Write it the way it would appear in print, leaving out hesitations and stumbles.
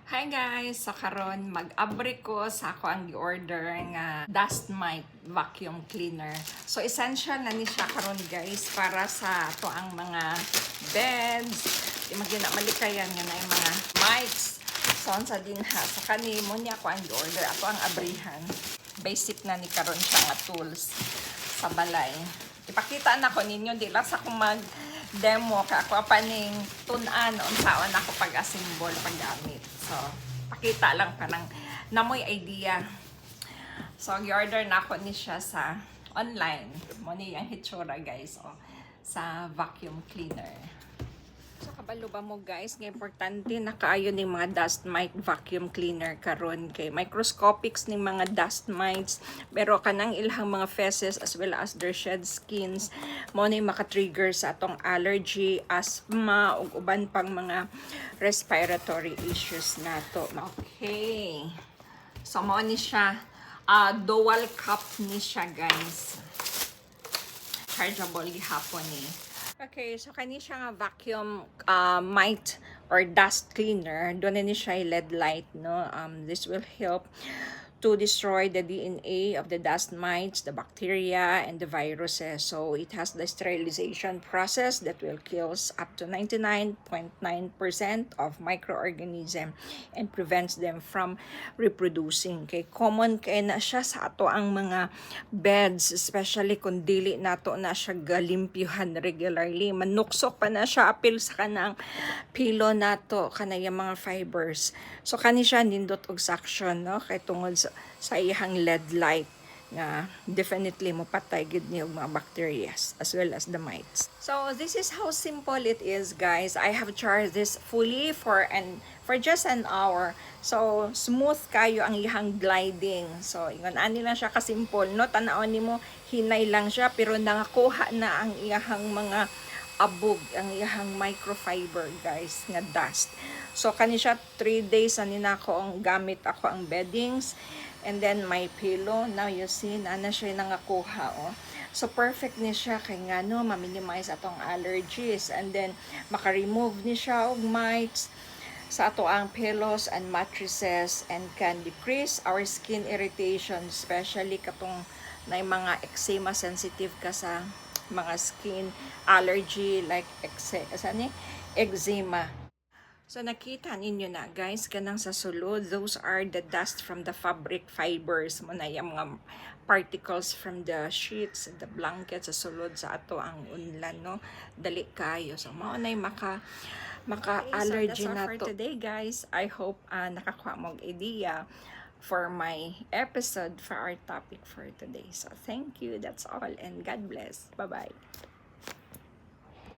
Hi guys! So karon mag-abri ko sa ako ang gi-order nga dust mite vacuum cleaner. So essential na ni siya karon guys para sa ato ang mga beds. Di magina malikayan nga na yung mga mites. So sa din ha. So kanimo niya ako ang gi-order. Ako ang abrihan. Basic na ni karon siya nga tools sa balay. Ipakita na ko ninyo dila sa kung mag demo ka ako paning tun-an unsaon ako pag-assemble paggamit. So pakita lang ka ng namoy idea. So gi-order na ako ni siya sa online. Mo ni ang hitsura guys sa vacuum cleaner. So kabalo ba mo guys, nga importante na kaayo ning mga dust mite vacuum cleaner karon kay microscopics ning mga dust mites pero kanang ilhang mga feces as well as their shed skins mo ni maka-trigger sa atong allergy, asthma ug uban pang mga respiratory issues nato. Okay. So mo ni siya dual cup ni siya guys. Chargeable gihapon ni. Okay, so kani siya nga vacuum mite or dust cleaner. Doon ni siya LED light, no? This will help to destroy the DNA of the dust mites, the bacteria, and the viruses. So it has the sterilization process that will kill up to 99.9% of microorganism and prevents them from reproducing. Kay common kay na siya sa ato ang mga beds, especially kung dili nato na siya galimpyuhan regularly. Manuksok pa na siya apil sa kanang pilo nato kanang mga fibers. So kani siya nindot og suction, no? Kay tungod sa iyang LED light nga definitely mo patay gid ni og mga bacteria as well as the mites. So this is how simple it is guys. I have charged this fully for just an hour. So smooth kayo ang iyang gliding. So ingon ani lang siya ka simple, no? Tan-awon nimo hinay lang siya pero nangakuha na ang iyang mga abog, ang iyang microfiber guys nga dust. So kani siya 3 days ani nako ang gamit ako ang beddings and then my pillow. Now you see na siya nangakuha So perfect ni siya kay nga no ma-minimize atong allergies and then maka-remove ni siya og mites sa ato ang pillows and mattresses and can decrease our skin irritation, especially katong na mga eczema, sensitive ka sa mga skin allergy like eczema. So nakita ninyo na guys kanang sa sulod, those are the dust from the fabric fibers mo na yung mga particles from the sheets, the blankets sa sulod sa ato ang unlan, no? Dali kayo. So mao nay maka-allergy so na to. For today guys, I hope nakakuha mo idea for my episode for our topic for today. So thank you. That's all and God bless. Bye-bye.